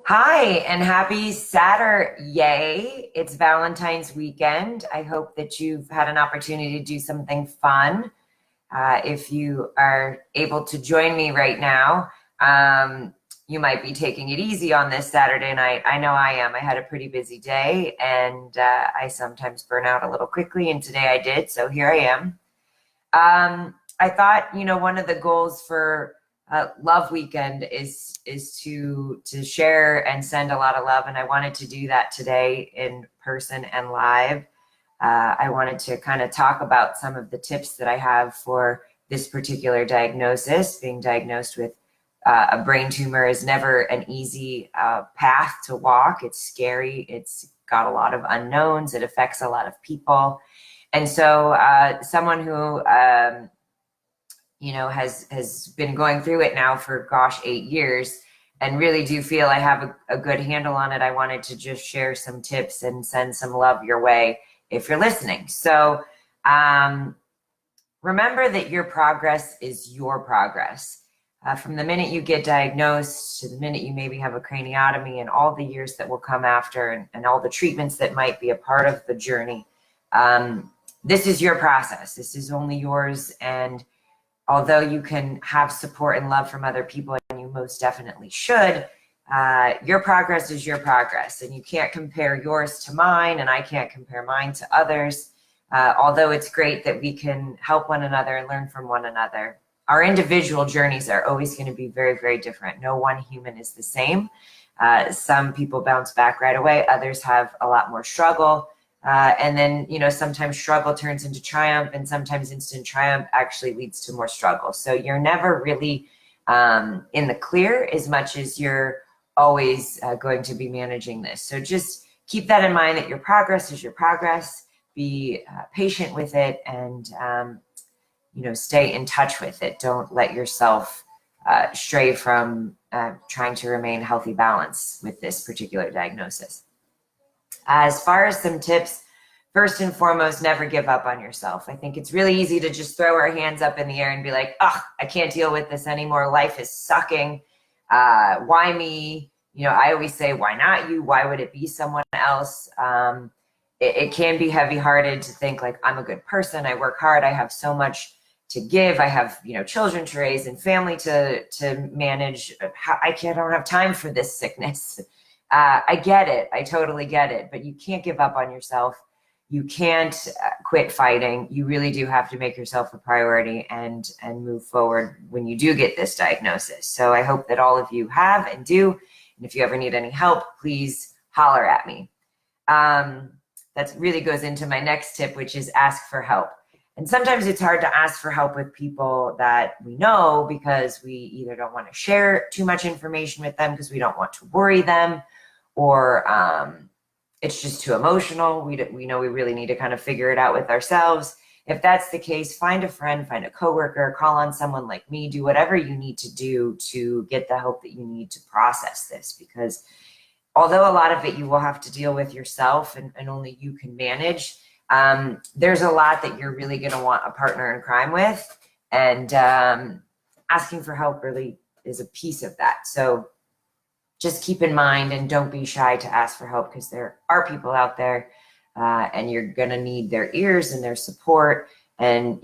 Hi, and happy Saturday. It's Valentine's weekend. I hope that you've had an opportunity to do something fun. If you are able to join me right now, you might be taking it easy on this Saturday night. I know I am. I had a pretty busy day and I sometimes burn out a little quickly, and today I did, so here I am. I thought, one of the goals for Love Weekend is to share and send a lot of love, and I wanted to do that today in person and live. I wanted to kind of talk about some of the tips that I have for this particular diagnosis. Being diagnosed with a brain tumor is never an easy path to walk. It's scary. It's got a lot of unknowns. It affects a lot of people. And so someone who has been going through it now for, gosh, 8 years, and really do feel I have a good handle on it. I wanted to just share some tips and send some love your way if you're listening. So remember that your progress is your progress. From the minute you get diagnosed to the minute you maybe have a craniotomy and all the years that will come after and all the treatments that might be a part of the journey, this is your process. This is only yours. And although you can have support and love from other people, and you most definitely should, your progress is your progress, and you can't compare yours to mine, and I can't compare mine to others. Although it's great that we can help one another and learn from one another, our individual journeys are always going to be very, very different. No one human is the same. Some people bounce back right away. Others have a lot more struggle. And then, sometimes struggle turns into triumph, and sometimes instant triumph actually leads to more struggle. So you're never really in the clear as much as you're always going to be managing this. So just keep that in mind, that your progress is your progress. Be patient with it, and, stay in touch with it. Don't let yourself stray from trying to remain healthy balance with this particular diagnosis. As far as some tips, first and foremost, never give up on yourself. I think it's really easy to just throw our hands up in the air and be like, oh, I can't deal with this anymore. Life is sucking. Why me? I always say, why not you? Why would it be someone else? It can be heavy-hearted to think like, I'm a good person. I work hard. I have so much to give. I have, children to raise and family to manage. I don't have time for this sickness. I get it. I totally get it. But you can't give up on yourself. You can't quit fighting. You really do have to make yourself a priority and move forward when you do get this diagnosis. So I hope that all of you have and do. And if you ever need any help, please holler at me. That really goes into my next tip, which is ask for help. And sometimes it's hard to ask for help with people that we know, because we either don't want to share too much information with them because we don't want to worry them, or it's just too emotional. We know we really need to kind of figure it out with ourselves. If that's the case, find a friend, find a coworker, call on someone like me, do whatever you need to do to get the help that you need to process this. Because although a lot of it you will have to deal with yourself and only you can manage, there's a lot that you're really going to want a partner in crime with. And asking for help really is a piece of that. So just keep in mind, and don't be shy to ask for help, because there are people out there and you're going to need their ears and their support, and,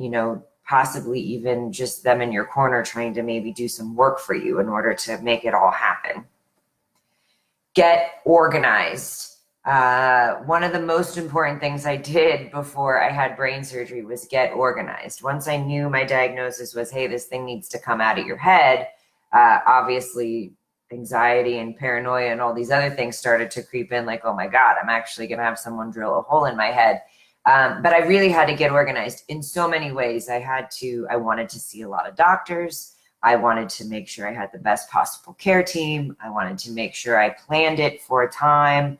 possibly even just them in your corner trying to maybe do some work for you in order to make it all happen. Get organized. One of the most important things I did before I had brain surgery was get organized. Once I knew my diagnosis was, hey, this thing needs to come out of your head, obviously anxiety and paranoia and all these other things started to creep in, like, oh my God, I'm actually going to have someone drill a hole in my head. But I really had to get organized in so many ways. I wanted to see a lot of doctors. I wanted to make sure I had the best possible care team. I wanted to make sure I planned it for a time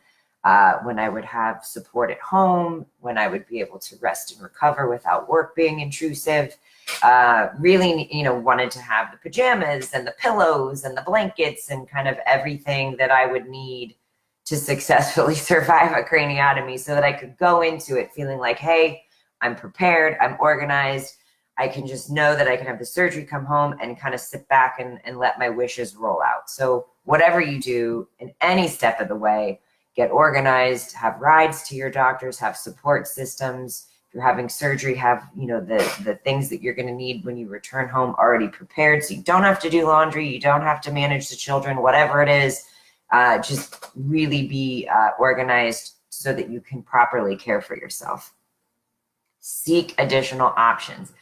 when I would have support at home, when I would be able to rest and recover without work being intrusive. Really, wanted to have the pajamas and the pillows and the blankets and kind of everything that I would need to successfully survive a craniotomy, so that I could go into it feeling like, hey, I'm prepared, I'm organized, I can just know that I can have the surgery, come home, and kind of sit back and let my wishes roll out. So whatever you do in any step of the way, get organized, have rides to your doctors, have support systems. If you're having surgery, have, you know, the things that you're going to need when you return home already prepared. So you don't have to do laundry. You don't have to manage the children, whatever it is. Just really be organized so that you can properly care for yourself. Seek additional options.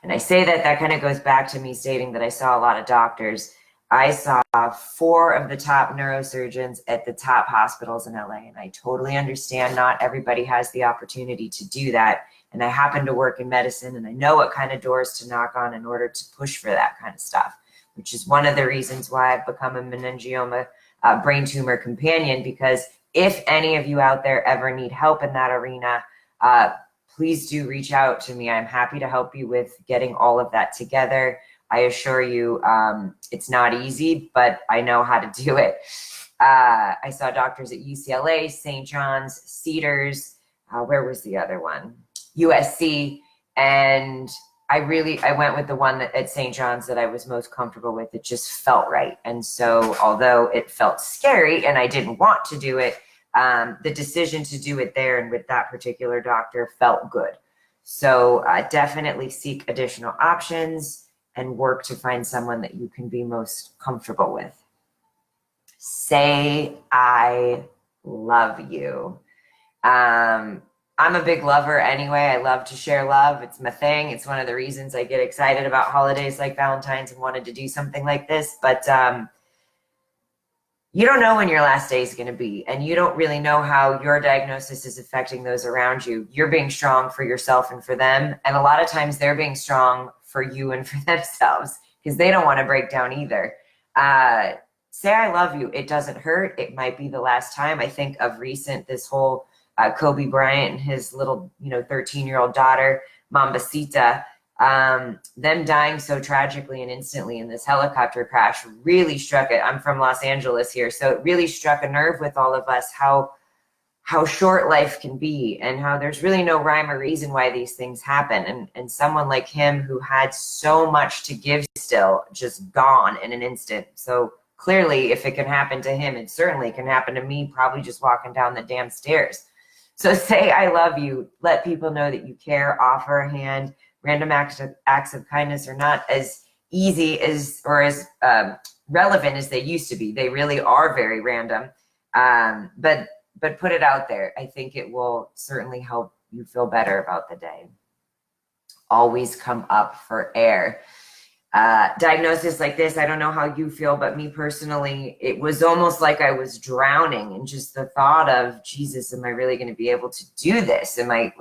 And I say that kind of goes back to me stating that I saw a lot of doctors. I saw 4 of the top neurosurgeons at the top hospitals in LA, and I totally understand not everybody has the opportunity to do that. And I happen to work in medicine, and I know what kind of doors to knock on in order to push for that kind of stuff, which is one of the reasons why I've become a meningioma brain tumor companion, because if any of you out there ever need help in that arena, please do reach out to me. I'm happy to help you with getting all of that together. I assure you, it's not easy, but I know how to do it. I saw doctors at UCLA, St. John's, Cedars, where was the other one? USC. And I went with the one at St. John's that I was most comfortable with. It just felt right. And so although it felt scary and I didn't want to do it, the decision to do it there and with that particular doctor felt good. So definitely seek additional options and work to find someone that you can be most comfortable with. Say, I love you. I'm a big lover anyway. I love to share love. It's my thing. It's one of the reasons I get excited about holidays like Valentine's and wanted to do something like this. But you don't know when your last day is going to be, and you don't really know how your diagnosis is affecting those around you. You're being strong for yourself and for them. And a lot of times they're being strong for you and for themselves because they don't want to break down either. Say, I love you. It doesn't hurt. It might be the last time. I think of recent, this whole Kobe Bryant and his little, 13-year-old daughter, Mambacita, them dying so tragically and instantly in this helicopter crash really struck it. I'm from Los Angeles here, so it really struck a nerve with all of us how short life can be and how there's really no rhyme or reason why these things happen. And someone like him who had so much to give still just gone in an instant. So clearly, if it can happen to him, it certainly can happen to me, probably just walking down the damn stairs. So say, I love you. Let people know that you care. Offer a hand. Random acts of kindness are not as easy as or as relevant as they used to be. They really are very random. But put it out there. I think it will certainly help you feel better about the day. Always come up for air. Diagnosis like this, I don't know how you feel, but me personally, it was almost like I was drowning in just the thought of, Jesus, am I really going to be able to do this? Am I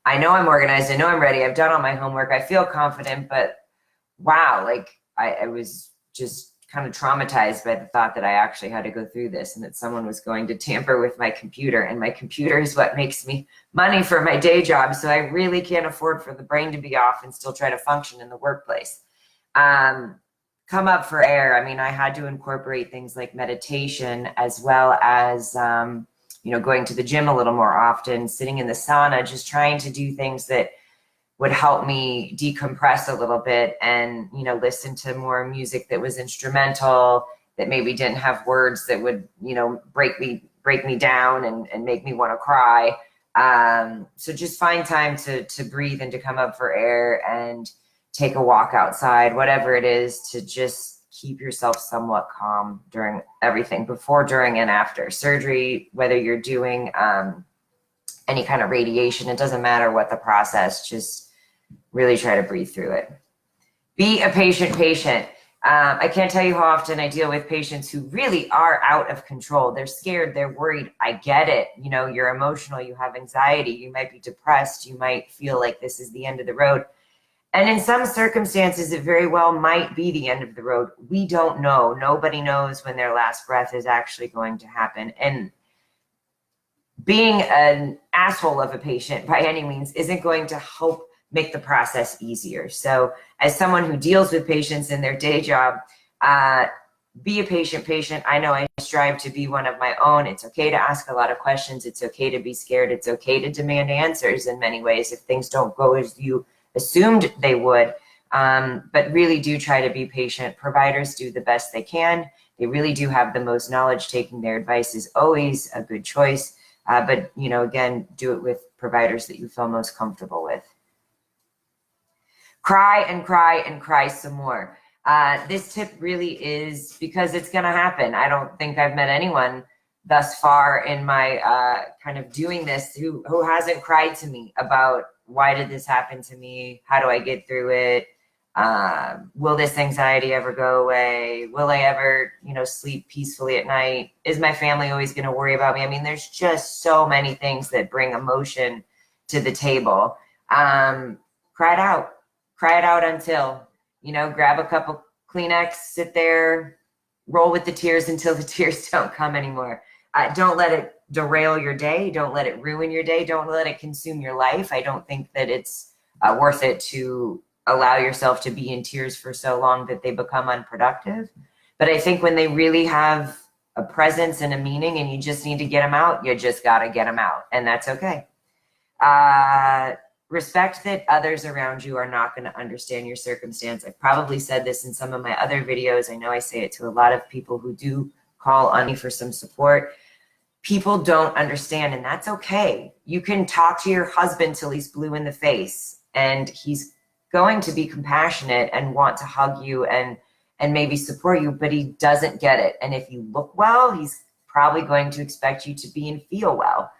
I know I'm organized. I know I'm ready. I've done all my homework. I feel confident, but wow, I was just kind of traumatized by the thought that I actually had to go through this and that someone was going to tamper with my computer, and my computer is what makes me money for my day job. So I really can't afford for the brain to be off and still try to function in the workplace. Come up for air. I mean, I had to incorporate things like meditation as well as, going to the gym a little more often, sitting in the sauna, just trying to do things that would help me decompress a little bit and, listen to more music that was instrumental, that maybe didn't have words that would, break me down and make me want to cry. So just find time to breathe and to come up for air and take a walk outside, whatever it is, to just keep yourself somewhat calm during everything, before, during, and after surgery, whether you're doing any kind of radiation, it doesn't matter what the process, just really try to breathe through it. Be a patient. I can't tell you how often I deal with patients who really are out of control. They're scared, they're worried. I get it. You're emotional, you have anxiety, you might be depressed, you might feel like this is the end of the road. And in some circumstances, it very well might be the end of the road. We don't know. Nobody knows when their last breath is actually going to happen. And being an asshole of a patient by any means isn't going to help make the process easier. So as someone who deals with patients in their day job, be a patient. I know I strive to be one of my own. It's okay to ask a lot of questions. It's okay to be scared. It's okay to demand answers in many ways if things don't go as you assumed they would. But really do try to be patient. Providers do the best they can. They really do have the most knowledge. Taking their advice is always a good choice. But, you know, again, do it with providers that you feel most comfortable with. Cry and cry and cry some more. This tip really is because it's going to happen. I don't think I've met anyone thus far in my kind of doing this who hasn't cried to me about, why did this happen to me? How do I get through it? Will this anxiety ever go away? Will I ever, you know, sleep peacefully at night? Is my family always going to worry about me? I mean, there's just so many things that bring emotion to the table. Cry it out until, you know, grab a couple Kleenex, sit there, roll with the tears until the tears don't come anymore. Don't let it derail your day. Don't let it ruin your day. Don't let it consume your life. I don't think that it's worth it to allow yourself to be in tears for so long that they become unproductive. But I think when they really have a presence and a meaning and you just need to get them out, you just got to get them out. And that's okay. Respect that others around you are not going to understand your circumstance. I've probably said this in some of my other videos. I know I say it to a lot of people who do call on me for some support. People don't understand, and that's okay. You can talk to your husband till he's blue in the face, and he's going to be compassionate and want to hug you and maybe support you, but he doesn't get it. And if you look well, he's probably going to expect you to be and feel well.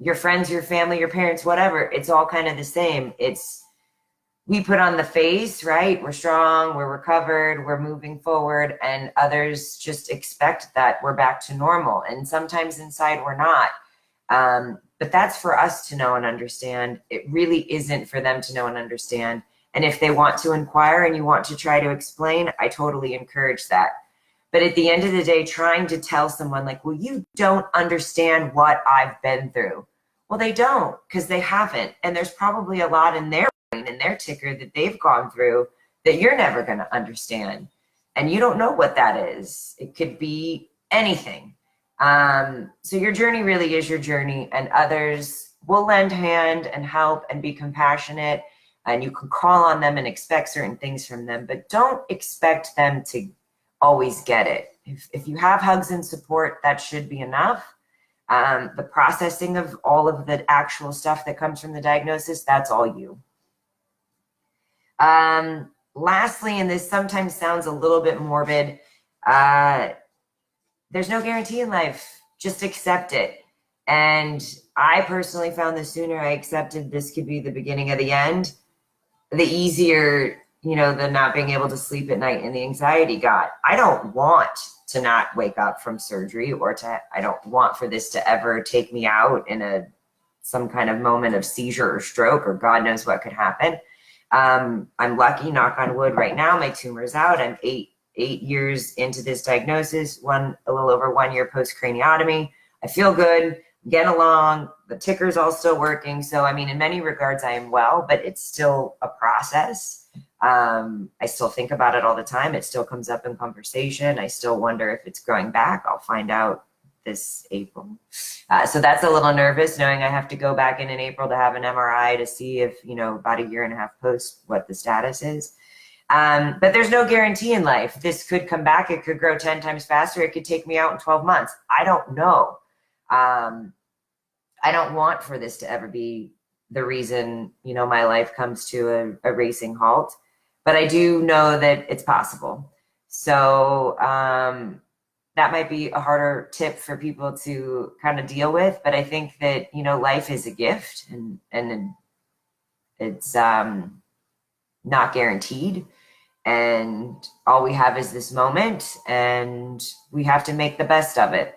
Your friends, your family, your parents, whatever, it's all kind of the same. We put on the face, right? We're strong, we're recovered, we're moving forward, and others just expect that we're back to normal. And sometimes inside we're not. But that's for us to know and understand. It really isn't for them to know and understand. And if they want to inquire and you want to try to explain, I totally encourage that. But at the end of the day, trying to tell someone like, well, you don't understand what I've been through. Well, they don't, because they haven't. And there's probably a lot in their brain and their ticker that they've gone through that you're never going to understand. And you don't know what that is. It could be anything. So your journey really is your journey, and others will lend a hand and help and be compassionate. And you can call on them and expect certain things from them, but don't expect them to always get it. If you have hugs and support, that should be enough. The processing of all of the actual stuff that comes from the diagnosis, that's all you. Lastly, and this sometimes sounds a little bit morbid, there's no guarantee in life. Just accept it. And I personally found the sooner I accepted this could be the beginning of the end, the easier, you know, the not being able to sleep at night and the anxiety got. I don't want to not wake up from surgery, or I don't want for this to ever take me out in some kind of moment of seizure or stroke, or God knows what could happen. I'm lucky, knock on wood, right now my tumor's out. I'm eight years into this diagnosis, a little over 1 year post craniotomy. I feel good, getting along, the ticker's all still working. So, I mean, in many regards I am well, but it's still a process. I still think about it all the time. It still comes up in conversation. I still wonder if it's growing back. I'll find out this April. So that's a little nervous, knowing I have to go back in April to have an MRI to see if, you know, about 1.5 years post, what the status is. But there's no guarantee in life. This could come back. It could grow 10 times faster. It could take me out in 12 months. I don't know. I don't want for this to ever be the reason, you know, my life comes to a racing halt, but I do know that it's possible. So, that might be a harder tip for people to kind of deal with, but I think that, you know, life is a gift, and it's, not guaranteed. And all we have is this moment, and we have to make the best of it.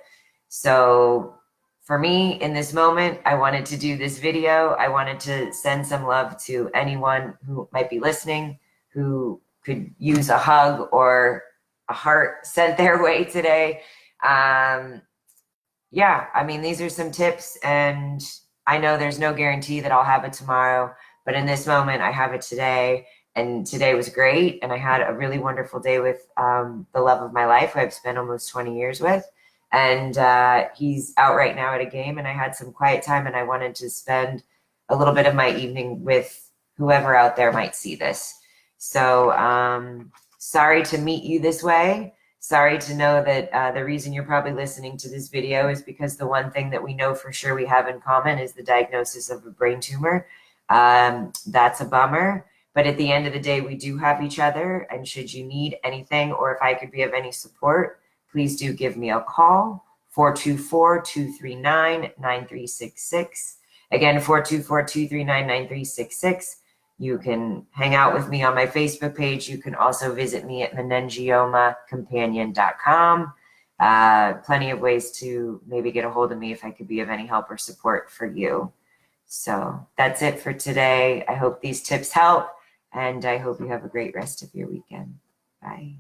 So for me, in this moment, I wanted to do this video. I wanted to send some love to anyone who might be listening, who could use a hug or a heart sent their way today. Yeah, I mean, these are some tips, and I know there's no guarantee that I'll have it tomorrow, but in this moment, I have it today. And today was great. And I had a really wonderful day with the love of my life, who I've spent almost 20 years with. And he's out right now at a game, and I had some quiet time, and I wanted to spend a little bit of my evening with whoever out there might see this. So sorry to meet you this way. Sorry to know that the reason you're probably listening to this video is because the one thing that we know for sure we have in common is the diagnosis of a brain tumor. That's a bummer. But at the end of the day, we do have each other. And should you need anything, or if I could be of any support, please do give me a call, 424-239-9366. Again, 424-239-9366. You can hang out with me on my Facebook page. You can also visit me at meningiomacompanion.com. Plenty of ways to maybe get a hold of me if I could be of any help or support for you. So that's it for today. I hope these tips help, and I hope you have a great rest of your weekend. Bye.